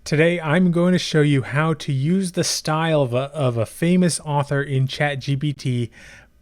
Today, I'm going to show you how to use the style of a famous author in ChatGPT,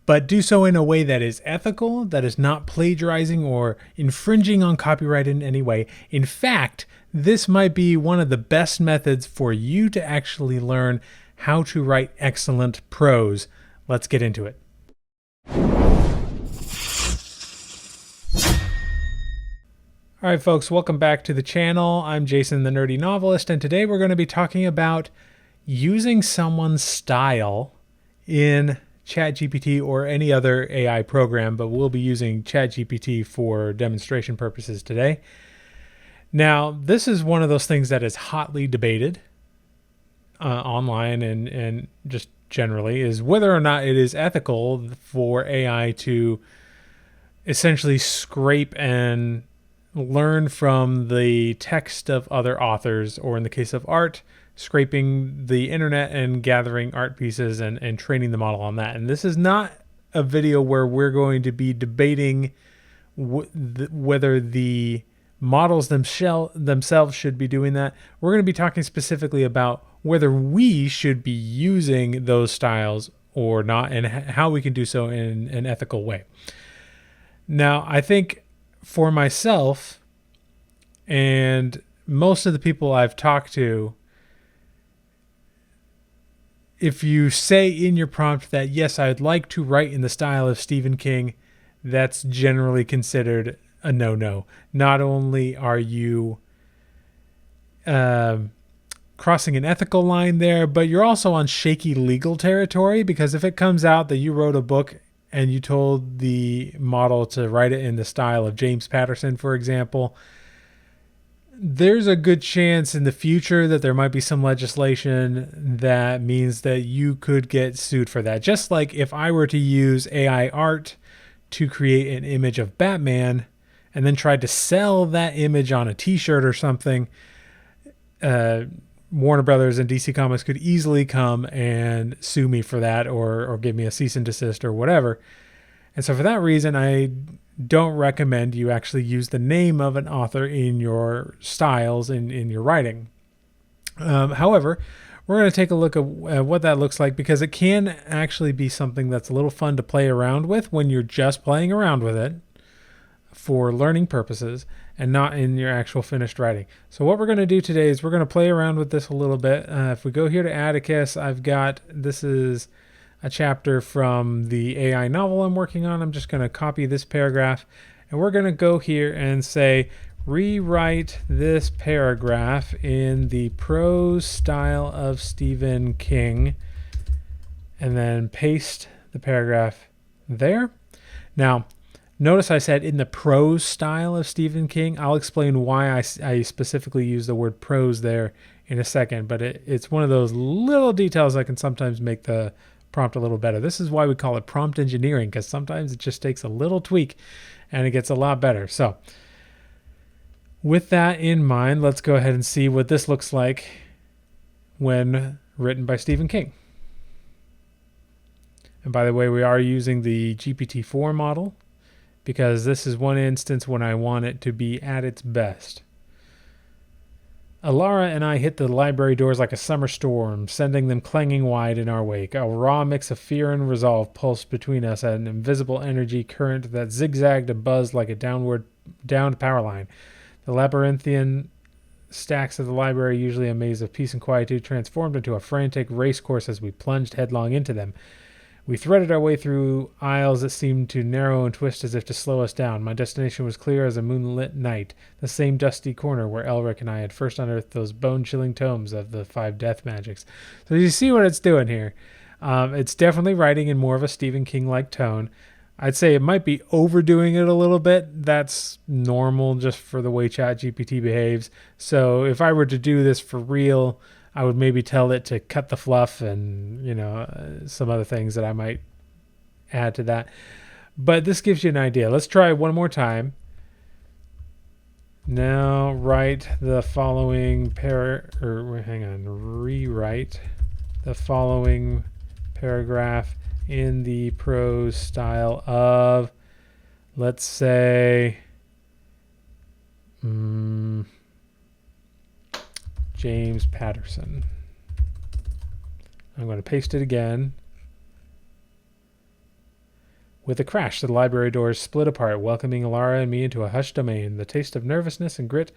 but do so in a way that is ethical, that is not plagiarizing or infringing on copyright in any way. In fact, this might be one of the best methods for you to actually learn how to write excellent prose. Let's get into it. All right, folks, welcome back to the channel. I'm Jason, the Nerdy Novelist, and today we're going to be talking about using someone's style in ChatGPT or any other AI program, but we'll be using ChatGPT for demonstration purposes today. Now, this is one of those things that is hotly debated online and just generally, is whether or not it is ethical for AI to essentially scrape and learn from the text of other authors, or in the case of art, scraping the internet and gathering art pieces and training the model on that. And this is not a video where we're going to be debating whether the models themselves should be doing that. We're going to be talking specifically about whether we should be using those styles or not, and how we can do so in an ethical way. Now, I think for myself and most of the people I've talked to, if you say in your prompt that, yes, I'd like to write in the style of Stephen King, that's generally considered a no-no. Not only are you crossing an ethical line there, but you're also on shaky legal territory, because if it comes out that you wrote a book and you told the model to write it in the style of James Patterson, for example, there's a good chance in the future that there might be some legislation that means that you could get sued for that. Just like if I were to use AI art to create an image of Batman and then tried to sell that image on a t-shirt or something, Warner Brothers and DC Comics could easily come and sue me for that, or give me a cease and desist or whatever. And so for that reason, I don't recommend you actually use the name of an author in your styles in your writing. However, we're going to take a look at what that looks like, because it can actually be something that's a little fun to play around with when you're just playing around with it for learning purposes and not in your actual finished writing. So what we're going to do today is we're going to play around with this a little bit. If we go here to Atticus, this is a chapter from the AI novel I'm working on. I'm just going to copy this paragraph, and we're going to go here and say, rewrite this paragraph in the prose style of Stephen King, and then paste the paragraph there. Now, notice I said in the prose style of Stephen King. I'll explain why I specifically use the word prose there in a second, but it's one of those little details that can sometimes make the prompt a little better. This is why we call it prompt engineering, because sometimes it just takes a little tweak and it gets a lot better. So with that in mind, let's go ahead and see what this looks like when written by Stephen King. And by the way, we are using the GPT-4 model, because this is one instance when I want it to be at its best. Alara and I hit the library doors like a summer storm, sending them clanging wide in our wake. A raw mix of fear and resolve pulsed between us, an invisible energy current that zigzagged and buzzed like a downed power line. The labyrinthian stacks of the library, usually a maze of peace and quietude, transformed into a frantic race course as we plunged headlong into them. We threaded our way through aisles that seemed to narrow and twist as if to slow us down. My destination was clear as a moonlit night, the same dusty corner where Elric and I had first unearthed those bone-chilling tomes of the 5 death magics. So you see what it's doing here. It's definitely writing in more of a Stephen King-like tone. I'd say it might be overdoing it a little bit. That's normal just for the way ChatGPT behaves. So if I were to do this for real, I would maybe tell it to cut the fluff and, some other things that I might add to that. But this gives you an idea. Let's try one more time. Now write the following rewrite the following paragraph in the prose style of, let's say, James Patterson. I'm going to paste it again. With a crash, the library doors split apart, welcoming Alara and me into a hushed domain. The taste of nervousness and grit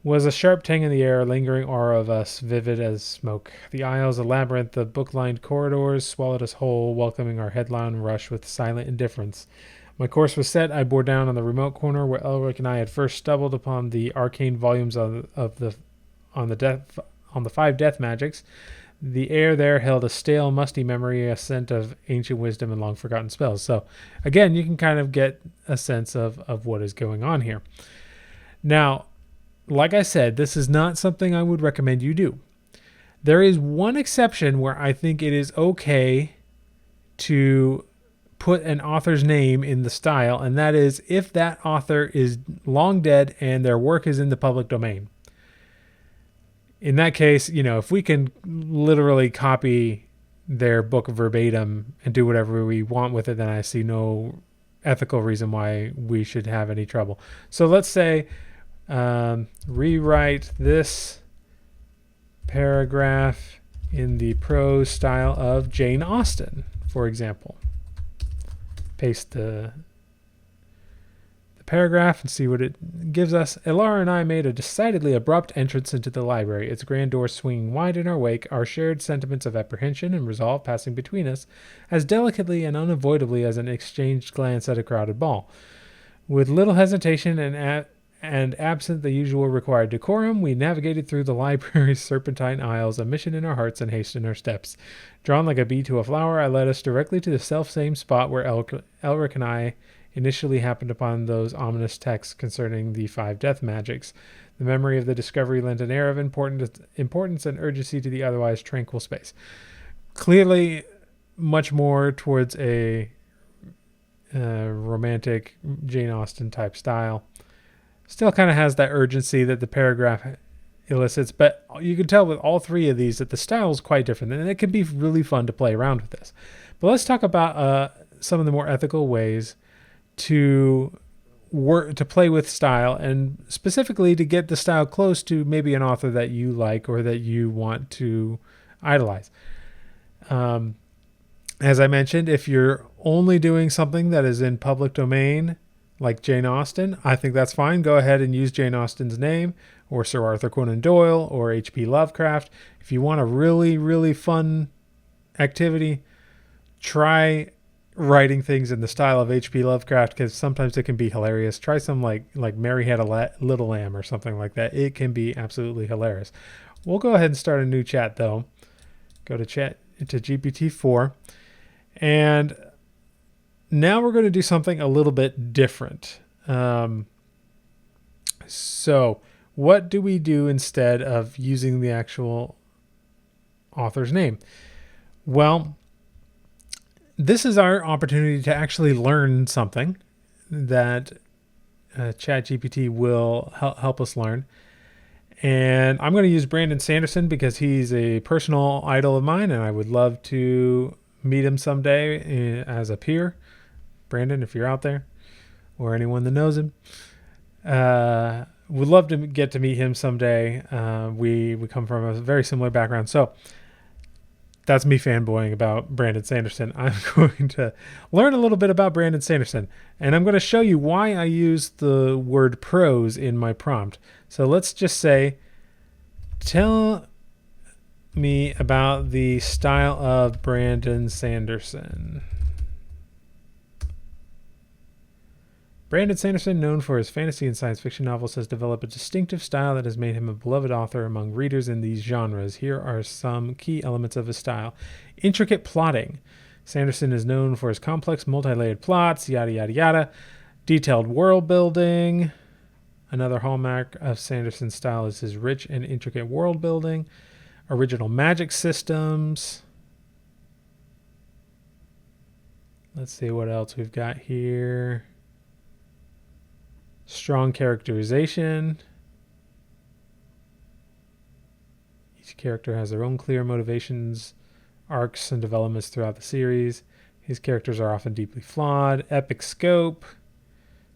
was a sharp tang in the air, a lingering aura of us, vivid as smoke. The aisles, a labyrinth of book-lined corridors, swallowed us whole, welcoming our headlong rush with silent indifference. My course was set. I bore down on the remote corner where Elric and I had first stumbled upon the arcane volumes on the 5 death magics. The air there held a stale, musty memory, a scent of ancient wisdom and long-forgotten spells. So, again, you can kind of get a sense of what is going on here. Now, like I said, this is not something I would recommend you do. There is one exception where I think it is okay to put an author's name in the style, and that is if that author is long dead and their work is in the public domain. In that case, if we can literally copy their book verbatim and do whatever we want with it, then I see no ethical reason why we should have any trouble. So let's say rewrite this paragraph in the prose style of Jane Austen, for example. Paste the paragraph and see what it gives us. Alara and I made a decidedly abrupt entrance into the library, its grand doors swinging wide in our wake, our shared sentiments of apprehension and resolve passing between us as delicately and unavoidably as an exchanged glance at a crowded ball. With little hesitation and absent the usual required decorum, we navigated through the library's serpentine aisles, a mission in our hearts and haste in our steps. Drawn like a bee to a flower, I led us directly to the self-same spot where Elric and I initially happened upon those ominous texts concerning the 5 death magics. The memory of the discovery lent an air of importance and urgency to the otherwise tranquil space. Clearly, much more towards a romantic Jane Austen type style. Still kind of has that urgency that the paragraph elicits, but you can tell with all 3 of these that the style is quite different, and it can be really fun to play around with this. But let's talk about some of the more ethical ways to play with style, and specifically to get the style close to maybe an author that you like or that you want to idolize. As I mentioned, if you're only doing something that is in public domain, like Jane Austen, I think that's fine. Go ahead and use Jane Austen's name, or Sir Arthur Conan Doyle, or H.P. Lovecraft. If you want a really, really fun activity, try writing things in the style of H.P. Lovecraft, because sometimes it can be hilarious. Try some like Mary Had a Little Lamb or something like that. It can be absolutely hilarious. We'll go ahead and start a new chat though. Go to chat to GPT-4, and now we're going to do something a little bit different. So what do we do instead of using the actual author's name? Well, this is our opportunity to actually learn something that ChatGPT will help us learn. And I'm going to use Brandon Sanderson because he's a personal idol of mine, and I would love to meet him someday as a peer. Brandon, if you're out there, or anyone that knows him, would love to get to meet him someday. We come from a very similar background. So that's me fanboying about Brandon Sanderson. I'm going to learn a little bit about Brandon Sanderson, and I'm going to show you why I use the word prose in my prompt. So let's just say, tell me about the style of Brandon Sanderson. Brandon Sanderson, known for his fantasy and science fiction novels, has developed a distinctive style that has made him a beloved author among readers in these genres. Here are some key elements of his style. Intricate plotting. Sanderson is known for his complex, multi-layered plots, yada, yada, yada. Detailed world building. Another hallmark of Sanderson's style is his rich and intricate world building. Original magic systems. Let's see what else we've got here. Strong characterization. Each character has their own clear motivations, arcs, and developments throughout the series. His characters are often deeply flawed. Epic scope.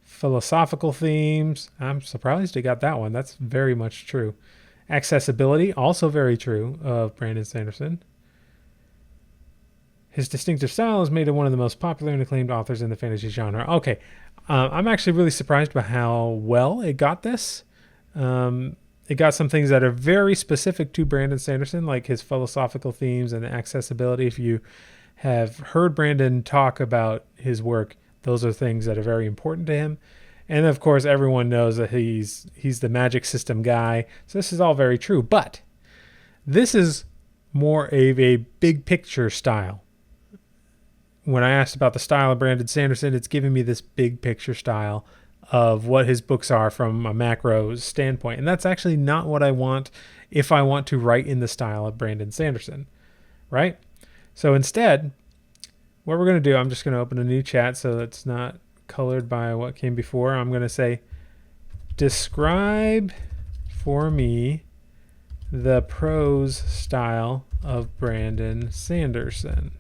Philosophical themes. I'm surprised he got that one. That's very much true. Accessibility, also very true of Brandon Sanderson. His distinctive style has made him one of the most popular and acclaimed authors in the fantasy genre. Okay, I'm actually really surprised by how well it got this. It got some things that are very specific to Brandon Sanderson, like his philosophical themes and accessibility. If you have heard Brandon talk about his work, those are things that are very important to him. And of course, everyone knows that he's the magic system guy. So this is all very true. But this is more of a big picture style. When I asked about the style of Brandon Sanderson, it's giving me this big picture style of what his books are from a macro standpoint. And that's actually not what I want if I want to write in the style of Brandon Sanderson, right? So instead, what we're going to do, I'm just going to open a new chat so it's not colored by what came before. I'm going to say, describe for me the prose style of Brandon Sanderson.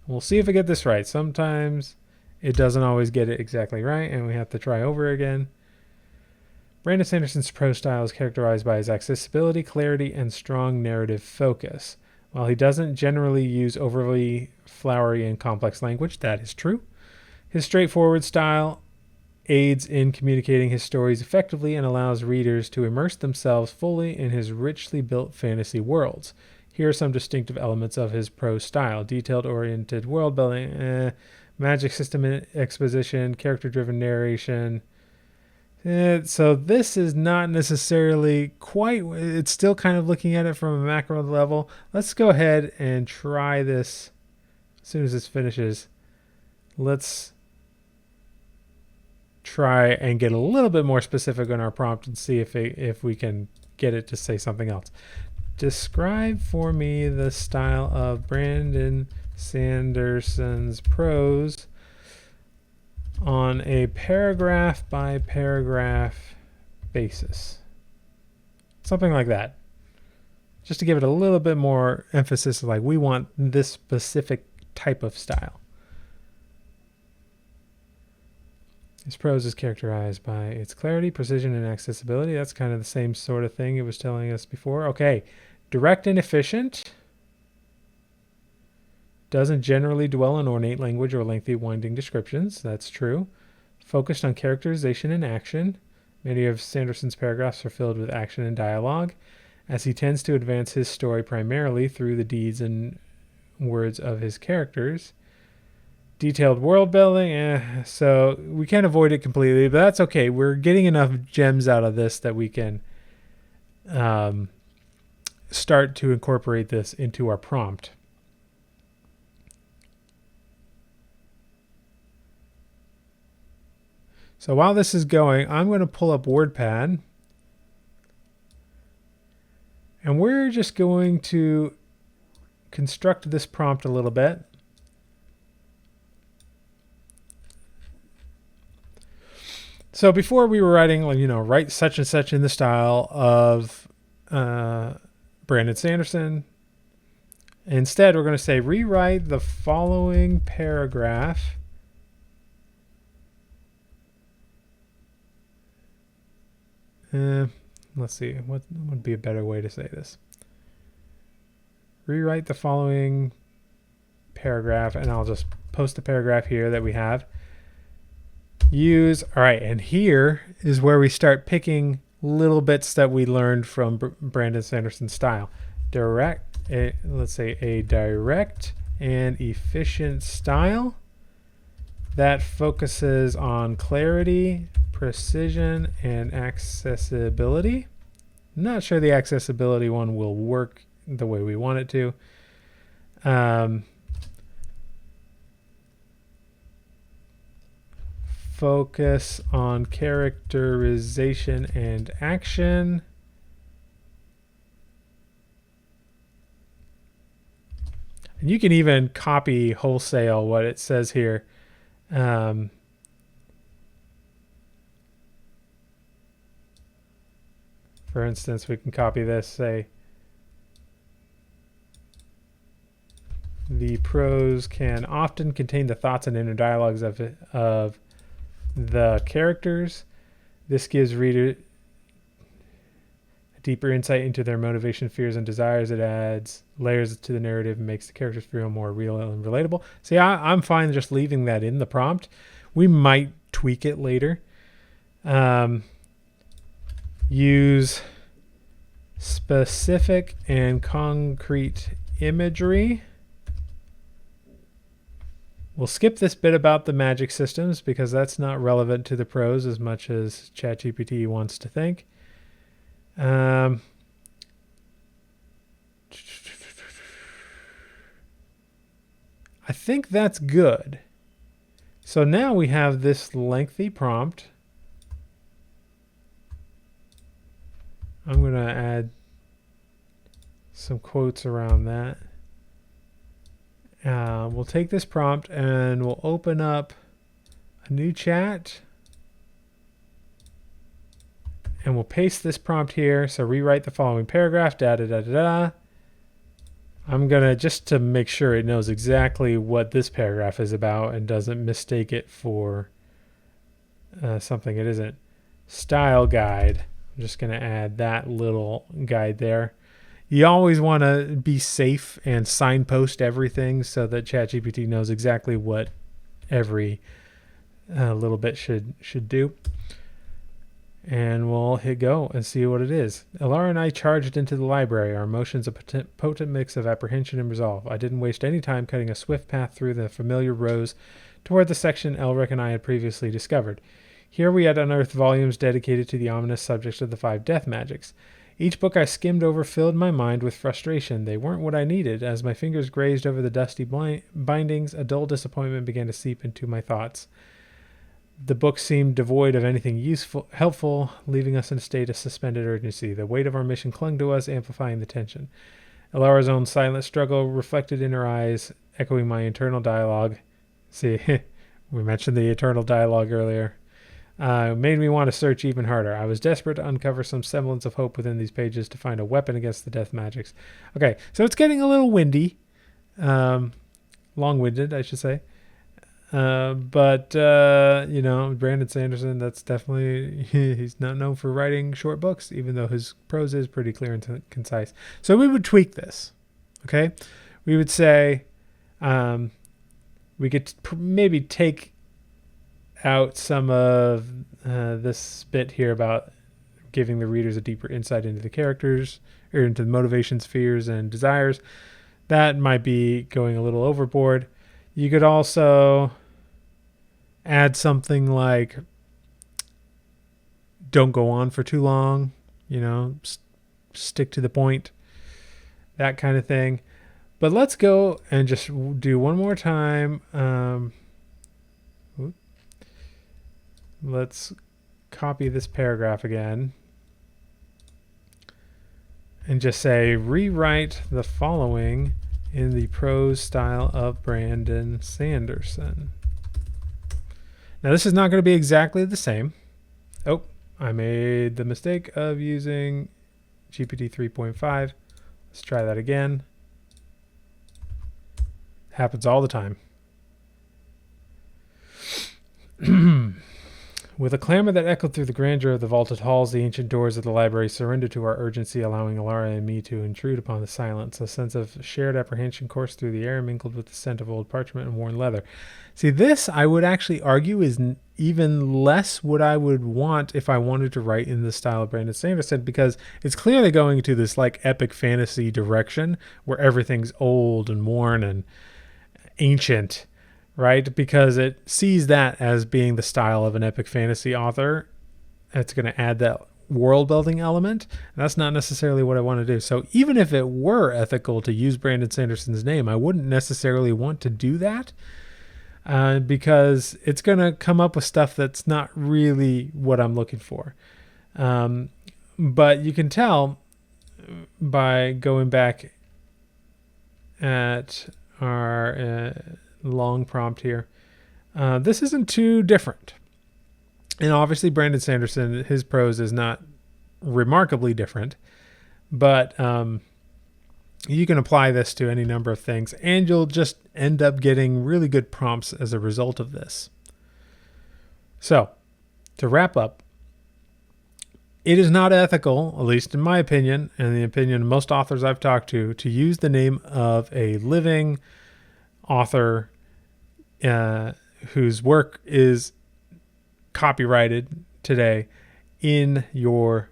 We'll see if I get this right. Sometimes it doesn't always get it exactly right, and we have to try over again. Brandon Sanderson's prose style is characterized by his accessibility, clarity, and strong narrative focus. While he doesn't generally use overly flowery and complex language, that is true. His straightforward style aids in communicating his stories effectively and allows readers to immerse themselves fully in his richly built fantasy worlds. Here are some distinctive elements of his prose style: detailed-oriented world building, magic system exposition, character-driven narration. So this is not necessarily quite, it's still kind of looking at it from a macro level. Let's go ahead and try this as soon as this finishes. Let's try and get a little bit more specific on our prompt and see if we can get it to say something else. Describe for me the style of Brandon Sanderson's prose on a paragraph by paragraph basis. Something like that. Just to give it a little bit more emphasis, like we want this specific type of style. His prose is characterized by its clarity, precision, and accessibility. That's kind of the same sort of thing it was telling us before. Okay, direct and efficient. Doesn't generally dwell on ornate language or lengthy, winding descriptions. That's true. Focused on characterization and action. Many of Sanderson's paragraphs are filled with action and dialogue, as he tends to advance his story primarily through the deeds and words of his characters. Detailed world building, so we can't avoid it completely, but that's okay. We're getting enough gems out of this that we can start to incorporate this into our prompt. So while this is going, I'm going to pull up WordPad, and we're just going to construct this prompt a little bit. So before we were writing, write such and such in the style of Brandon Sanderson. Instead, we're going to say rewrite the following paragraph let's see, what would be a better way to say this? Rewrite the following paragraph, and I'll just post the paragraph here that we have. All right, and here is where we start picking little bits that we learned from Brandon Sanderson's style. Let's say a direct and efficient style that focuses on clarity, precision, and accessibility. I'm not sure the accessibility one will work the way we want it to. Focus on characterization and action. And you can even copy wholesale what it says here. For instance, we can copy this, say, the prose can often contain the thoughts and inner dialogues of the characters. This gives reader deeper insight into their motivation, fears, and desires. It adds layers to the narrative and makes the characters feel more real and relatable. See, I'm fine just leaving that in the prompt. We might tweak it later. Use specific and concrete imagery. We'll skip this bit about the magic systems because that's not relevant to the prose as much as ChatGPT wants to think. I think that's good. So now we have this lengthy prompt. I'm going to add some quotes around that. We'll take this prompt and we'll open up a new chat. And we'll paste this prompt here. So rewrite the following paragraph, da da da da da. I'm going to, just to make sure it knows exactly what this paragraph is about and doesn't mistake it for something it isn't. Style guide. I'm just going to add that little guide there. You always want to be safe and signpost everything so that ChatGPT knows exactly what every little bit should do. And we'll hit go and see what it is. Alara and I charged into the library, our emotions a potent mix of apprehension and resolve. I didn't waste any time cutting a swift path through the familiar rows toward the section Elric and I had previously discovered. Here we had unearthed volumes dedicated to the ominous subjects of the 5 death magics. Each book I skimmed over filled my mind with frustration. They weren't what I needed. As my fingers grazed over the dusty bindings, a dull disappointment began to seep into my thoughts. The book seemed devoid of anything helpful, leaving us in a state of suspended urgency. The weight of our mission clung to us, amplifying the tension. Alara's own silent struggle reflected in her eyes, echoing my internal dialogue. See, we mentioned the internal dialogue earlier. Made me want to search even harder. I was desperate to uncover some semblance of hope within these pages to find a weapon against the death magics. Okay, so it's getting a little windy. Long-winded, I should say. But Brandon Sanderson, that's definitely, he's not known for writing short books, even though his prose is pretty clear and concise. So we would tweak this, okay? We would say, we could maybe take out some of this bit here about giving the readers a deeper insight into the characters, or into the motivations, fears, and desires. That might be going a little overboard. You could also add something like, don't go on for too long, stick to the point, that kind of thing. But let's go and just do one more time. Let's copy this paragraph again and just say, rewrite the following in the prose style of Brandon Sanderson. Now, this is not going to be exactly the same. Oh, I made the mistake of using GPT 3.5. Let's try that again. Happens all the time. With a clamor that echoed through the grandeur of the vaulted halls, the ancient doors of the library surrendered to our urgency, allowing Alara and me to intrude upon the silence. A sense of shared apprehension coursed through the air, mingled with the scent of old parchment and worn leather. See, this, I would actually argue, is even less what I would want if I wanted to write in the style of Brandon Sanderson, because it's clearly going to this like epic fantasy direction where everything's old and worn and ancient, right? Because it sees that as being the style of an epic fantasy author. It's going to add that world building element. And that's not necessarily what I want to do. So even if it were ethical to use Brandon Sanderson's name, I wouldn't necessarily want to do that, because it's going to come up with stuff that's not really what I'm looking for. But you can tell by going back at our long prompt here, this isn't too different. And obviously Brandon Sanderson, his prose is not remarkably different, but you can apply this to any number of things and you'll just end up getting really good prompts as a result of this. So to wrap up, It is not ethical, at least in my opinion, and the opinion of most authors I've talked to use the name of a living author whose work is copyrighted today in your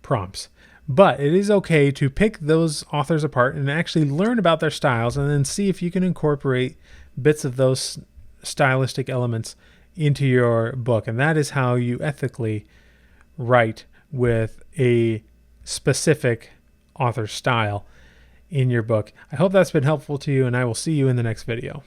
prompts. But it is okay to pick those authors apart and actually learn about their styles and then see if you can incorporate bits of those stylistic elements into your book. And that is how you ethically write with a specific author style in your book. I hope that's been helpful to you, and I will see you in the next video.